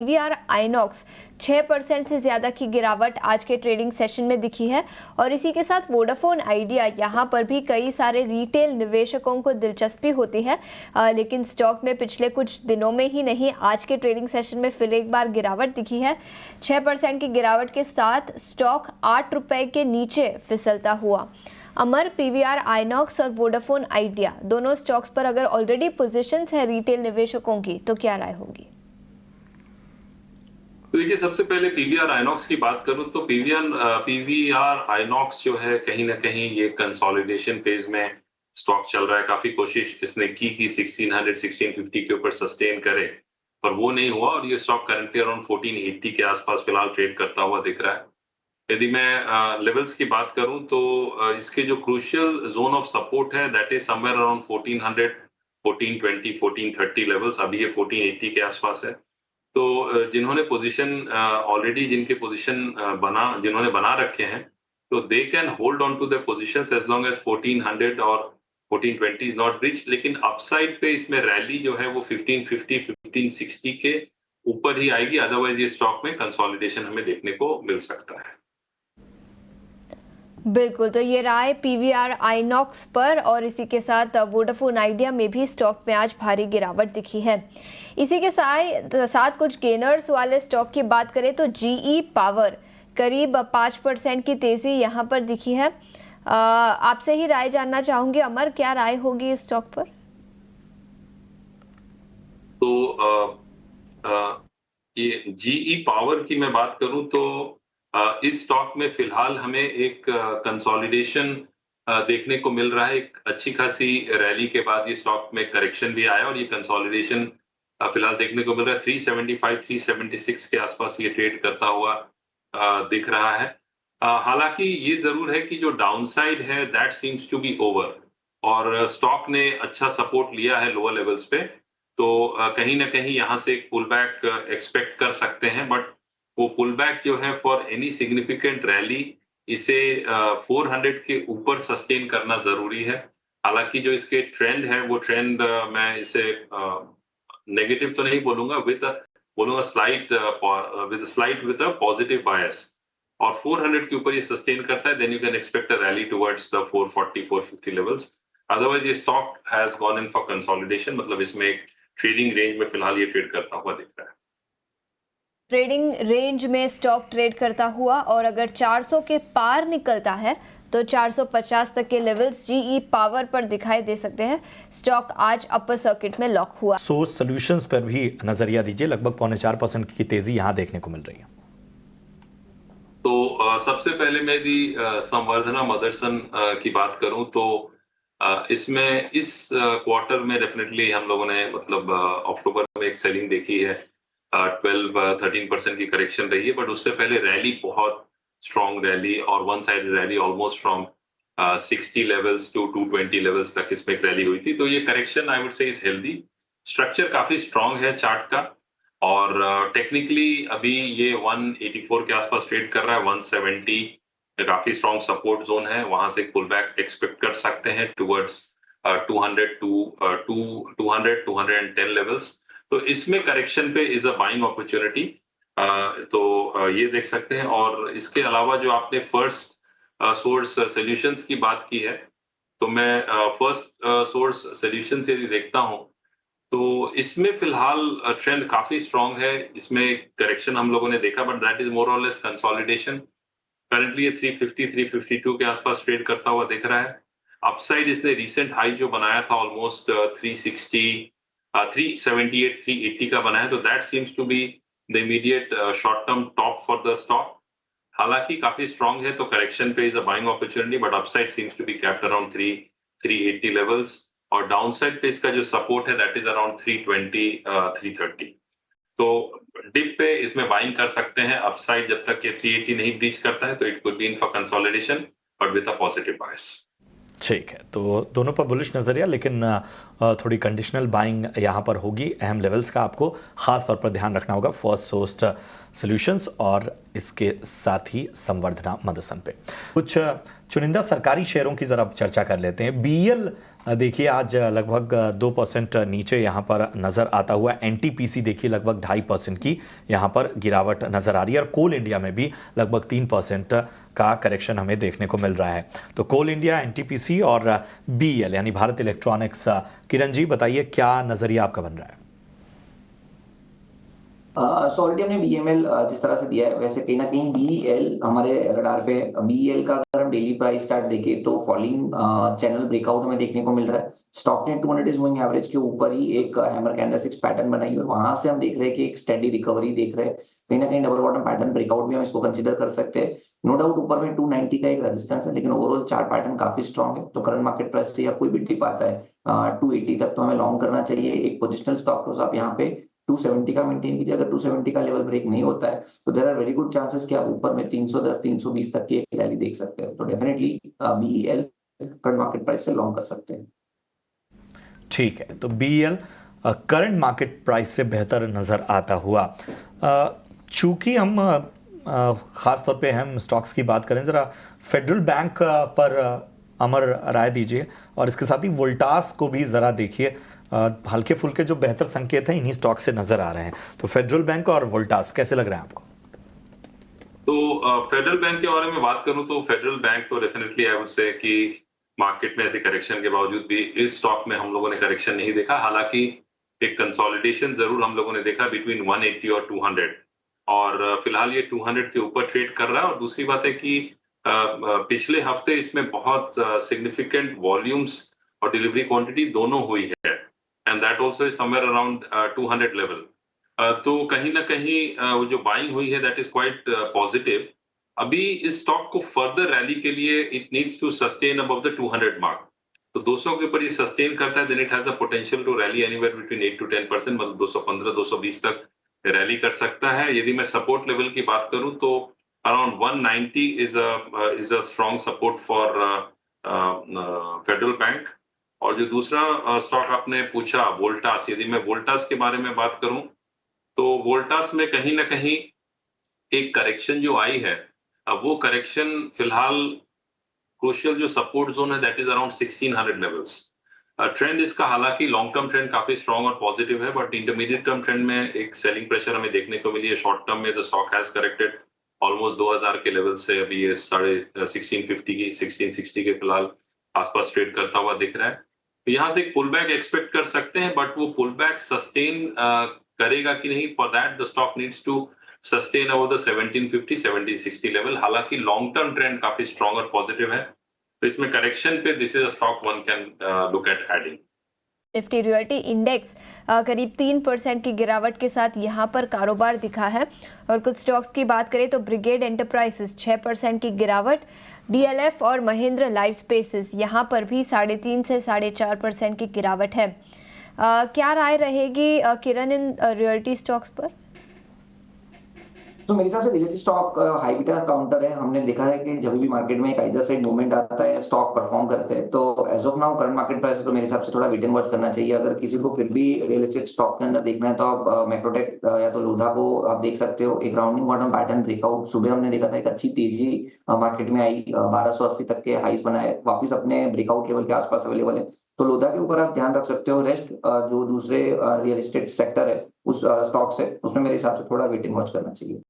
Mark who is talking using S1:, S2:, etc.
S1: PVR INOX 6% से ज़्यादा की गिरावट आज के ट्रेडिंग सेशन में दिखी है और इसी के साथ वोडाफोन आइडिया यहाँ पर भी कई सारे रिटेल निवेशकों को दिलचस्पी होती है, लेकिन स्टॉक में पिछले कुछ दिनों में ही नहीं, आज के ट्रेडिंग सेशन में फिर एक बार गिरावट दिखी है। 6% की गिरावट के साथ स्टॉक 8 रुपये के नीचे फिसलता हुआ। अमर, पीवीआर आइनॉक्स और वोडाफोन आइडिया दोनों स्टॉक्स पर अगर ऑलरेडी पोजीशंस है रिटेल निवेशकों की, तो क्या राय होगी?
S2: तो देखिए, सबसे पहले पीवीआर आइनॉक्स की बात करूं तो पीवीआर आइनॉक्स जो है कहीं ना कहीं ये कंसोलिडेशन फेज में स्टॉक चल रहा है। काफी कोशिश इसने की 1600 1650 के ऊपर सस्टेन करे, पर वो नहीं हुआ और ये स्टॉक करंटली अराउंड 1480 के आसपास फिलहाल ट्रेड करता हुआ दिख रहा है। यदि मैं लेवल्स की बात करूं तो इसके जो क्रूशियल जोन ऑफ सपोर्ट है that is somewhere around 1400 1420 1430 levels. अभी ये 1480 के आसपास है। तो जिन्होंने पोजीशन ऑलरेडी जिनके पोजीशन जिन्होंने बना रखे हैं, तो they can hold on to the positions as long as 1400 और 1420 इज नॉट ब्रीच्ड। लेकिन अपसाइड पे इसमें रैली जो है वो 1550 1560 के ऊपर ही आएगी, अदरवाइज ये स्टॉक में कंसोलिडेशन हमें देखने को मिल सकता है।
S1: बिल्कुल, तो ये राय पीवीआर आइनॉक्स पर और इसी के साथ वोडाफोन आइडिया में भी स्टॉक में आज भारी गिरावट दिखी है। इसी के साथ कुछ गेनर्स वाले स्टॉक की बात करें तो जीई पावर करीब 5% की तेजी यहाँ पर दिखी है। आपसे ही राय जानना चाहूंगी अमर, क्या राय होगी इस स्टॉक पर?
S2: तो ये जीई पावर की मैं बात करूं तो इस स्टॉक में फिलहाल हमें एक कंसोलिडेशन देखने को मिल रहा है। एक अच्छी खासी रैली के बाद ये स्टॉक में करेक्शन भी आया और ये कंसोलिडेशन फिलहाल देखने को मिल रहा है। 375 376 के आसपास ये ट्रेड करता हुआ दिख रहा है। हालांकि ये जरूर है कि जो डाउनसाइड है that seems to be over और स्टॉक ने अच्छा सपोर्ट लिया है लोअर लेवल्स पे, तो कहीं ना कहीं यहाँ से एक पुल बैक एक्सपेक्ट कर सकते हैं। बट वो पुल बैक जो है फॉर एनी सिग्निफिकेंट रैली इसे 400 के ऊपर सस्टेन करना जरूरी है। हालांकि जो इसके ट्रेंड है वो ट्रेंड मैं इसे नेगेटिव तो नहीं बोलूंगा, बोलूंगा slight with a positive bias. और 400 के ऊपर ये सस्टेन करता है then you can expect a rally towards the 440 450 levels. Otherwise ये stock has gone in for consolidation, मतलब इसमें एक ट्रेडिंग रेंज में फिलहाल ये ट्रेड करता हुआ दिख रहा है।
S1: ट्रेडिंग रेंज में स्टॉक ट्रेड करता हुआ और अगर 400 के पार निकलता है तो 450 तक के लेवल्स जीई पावर पर दिखाई दे सकते हैं। स्टॉक आज अपर सर्किट में लॉक हुआ।
S3: सोर्स सॉल्यूशंस पर भी नजरिया दीजिए, लगभग 4.25% की तेजी यहां देखने को मिल रही है।
S2: तो सबसे पहले मैं यदि संवर्धना मदरसन की बात करूं तो इसमें इस क्वार्टर में डेफिनेटली हम लोगों ने मतलब अक्टूबर में एक सेलिंग देखी है। 12-13% की करेक्शन रही है, बट उससे पहले रैली बहुत स्ट्रॉन्ग रैली और one side rally almost from 60 levels to 220 levels तक इसमें एक रैली हुई थी। तो ये correction I would say is healthy. Structure काफी स्ट्रॉन्ग है चार्ट का और टेक्निकली अभी ये 184 के आसपास ट्रेड कर रहा है। 170 काफी स्ट्रॉन्ग सपोर्ट जोन है, वहां से पुल बैक एक्सपेक्ट कर सकते हैं टुवर्ड्स 210 लेवल्स। तो इसमें करेक्शन पे इज अ बाइंग अपॉर्चुनिटी, तो ये देख सकते हैं। और इसके अलावा जो आपने फर्स्ट सोर्स सॉल्यूशंस की बात की है, तो मैं फर्स्ट सोर्स सॉल्यूशंस यदि देखता हूं तो इसमें फिलहाल ट्रेंड काफी स्ट्रॉन्ग है। इसमें करेक्शन हम लोगों ने देखा बट दैट इज मोर और लेस कंसोलिडेशन। करंटली ये 350 352 के आसपास ट्रेड करता हुआ दिख रहा है। अपसाइड इसने रीसेंट हाई जो बनाया था ऑलमोस्ट 360 378 380 का बनाया, तो that seems to be the immediate short term top for the stock. हालांकि काफी स्ट्रॉन्ग है तो करेक्शन पे is a buying opportunity, but upside seems to be capped around 380 levels और डाउनसाइड पे इसका जो सपोर्ट है दैट इज अराउंड 320 330। तो डिप पे इसमें बाइंग कर सकते हैं। अपसाइड जब तक ये 380 नहीं ब्रीच करता है तो it could be in for consolidation but with a positive bias.
S3: ठीक है, तो दोनों पर बुलिश नजरिया, लेकिन थोड़ी कंडीशनल बाइंग यहाँ पर होगी। अहम लेवल्स का आपको खास तौर पर ध्यान रखना होगा, फर्स्ट सोर्स्ड सॉल्यूशंस और इसके साथ ही संवर्धना मदरसन पे। कुछ चुनिंदा सरकारी शेयरों की जरा चर्चा कर लेते हैं। बीईएल देखिए आज लगभग 2% नीचे यहाँ पर नज़र आता हुआ एनटीपीसी देखिए लगभग 2.5% की यहाँ पर गिरावट नज़र आ रही है और कोल इंडिया में भी लगभग 3% का करेक्शन हमें देखने को मिल रहा है। तो कोल इंडिया, एनटीपीसी और बीईएल यानी भारत इलेक्ट्रॉनिक्स, किरण जी बताइए क्या नज़रिया आपका बन रहा है?
S4: ऑलरेडी हमने बीएमएल जिस तरह से दिया है वैसे कहीं ना कहीं बीईएल हमारे रडार पे। बीईएल का अगर हम डेली प्राइस चार्ट देखें तो फॉलिंग चैनल ब्रेकआउट हमें देखने को मिल रहा है। स्टॉक ने 200 इज मूविंग एवरेज के ऊपर ही एक हैमर कैंडलस्टिक्स पैटर्न बनाई और वहां से हम देख रहे हैं कि एक स्टेडी रिकवरी देख रहे हैं। कहीं ना कहीं डबल बॉटम पैटर्न ब्रेकआउट भी हम इसको कंसीडर कर सकते हैं। नो डाउट ऊपर में 290 का एक रेजिस्टेंस है, लेकिन ओवरऑल चार्ट पैटर्न काफी स्ट्रॉन्ग है। तो करंट मार्केट प्राइस से या कोई भी डिप आता है 280 तक तो हमें लॉन्ग करना चाहिए। एक पोजिशनल स्टॉप लॉस आप यहाँ पे 270 का मेंटेन कीजिए। अगर 270 का लेवल ब्रेक नहीं होता है तो there are very good chances कि आप ऊपर में 310 320 तक की एक रैली देख सकते हैं। तो definitely BEL current market price से लॉन्ग कर सकते हैं।
S3: ठीक है, तो बीईएल करंट मार्केट प्राइस से बेहतर नज़र आता हुआ। चूंकि हम ख़ास तौर पे हम स्टॉक्स की बात करें, ज़रा फेडरल बैंक पर अमर राय दीजिए और इसके साथ ही वोल्टास को भी ज़रा देखिए। हल्के फुल्के जो बेहतर संकेत हैं इन्हीं स्टॉक से नज़र आ रहे हैं। तो फेडरल बैंक और वोल्टास कैसे लग रहे हैं आपको?
S2: तो फेडरल बैंक के बारे में बात करूं तो फेडरल बैंक तो डेफिनेटली आई वुड से कि मार्केट में ऐसे करेक्शन के बावजूद भी इस स्टॉक में हम लोगों ने करेक्शन नहीं देखा। हालांकि एक कंसोलिडेशन जरूर हम लोगों ने देखा बिटवीन 180 और 200 और फिलहाल ये 200 के ऊपर ट्रेड कर रहा है। और दूसरी बात है कि पिछले हफ्ते इसमें बहुत सिग्निफिकेंट वॉल्यूम्स और डिलीवरी क्वांटिटी दोनों हुई है and that also is somewhere around 200 level. तो कहीं ना कहीं वो जो बाइंग हुई है दैट इज क्वाइट पॉजिटिव। अभी इस स्टॉक को फर्दर रैली के लिए it needs to sustain above the 200 mark. तो 200 के ऊपर ये सस्टेन करता है then it has a potential to rally anywhere between 8 to 10%, मतलब 215 220 तक रैली कर सकता है। यदि मैं सपोर्ट लेवल की बात करूं तो around 190 is a strong support for federal bank. और जो दूसरा स्टॉक आपने पूछा वोल्टास, यदि मैं वोल्टास के बारे में बात करूं तो वोल्टास में कहीं ना कहीं एक करेक्शन जो आई है, अब वो करेक्शन फिलहाल क्रूशियल जो सपोर्ट जोन है that is around 1600 levels. Trend इसका हालांकि लॉन्ग टर्म ट्रेंड काफी स्ट्रॉन्ग और पॉजिटिव है, बट इंटरमीडिएट टर्म ट्रेंड में एक सेलिंग प्रेशर हमें देखने को मिली है। शॉर्ट टर्म में the stock has corrected almost 2000 के लेवल से अभी ये 1650 की 1660 के फिलहाल आसपास ट्रेड करता हुआ दिख रहा है। तो यहाँ से एक पुल बैक एक्सपेक्ट कर सकते हैं, बट वो पुल बैक सस्टेन करेगा कि नहीं, for that the stock needs to sustain over the 1750 1760 level. हालांकि लॉन्ग टर्म ट्रेंड काफी स्ट्रॉन्ग और पॉजिटिव है, तो इसमें करेक्शन पे this is a stock one can look at adding.
S1: Nifty realty index करीब 3% की गिरावट के साथ यहाँ पर कारोबार दिखा है। और कुछ स्टॉक्स की बात करें तो ब्रिगेड एंटरप्राइजेस 6% की गिरावट, डीएलएफ और महेंद्र लाइफ स्पेसेस यहाँ पर भी 3.5 से 4.5% की गिरावट है। क्या राय रहेगी किरण इन रियल्टी स्टॉक्स पर?
S4: तो मेरे हिसाब से realty stock high beta counter है। हमने देखा है कि जब भी मार्केट में एक आइदर साइड मूवमेंट आता है स्टॉक परफॉर्म करते हैं। तो as of now current market price तो मेरे हिसाब से थोड़ा वेट एंड वॉच करना चाहिए। अगर किसी को फिर भी रियल एस्टेट स्टॉक के अंदर देखना है तो आप मैक्रोटेक या तो लोधा को आप देख सकते हो। एक राउंडिंग बॉटम पैटर्न ब्रेकआउट सुबह हमने देखा था, एक अच्छी तेजी मार्केट में आई, 1280 तक के हाईज बनाए, वापस अपने ब्रेकआउट लेवल के आसपास अवेलेबल है। तो लोधा के ऊपर आप ध्यान रख सकते हो। रेस्ट जो दूसरे रियल एस्टेट सेक्टर है उस स्टॉक्स है उसमें मेरे हिसाब से थोड़ा वेट एंड वॉच करना चाहिए।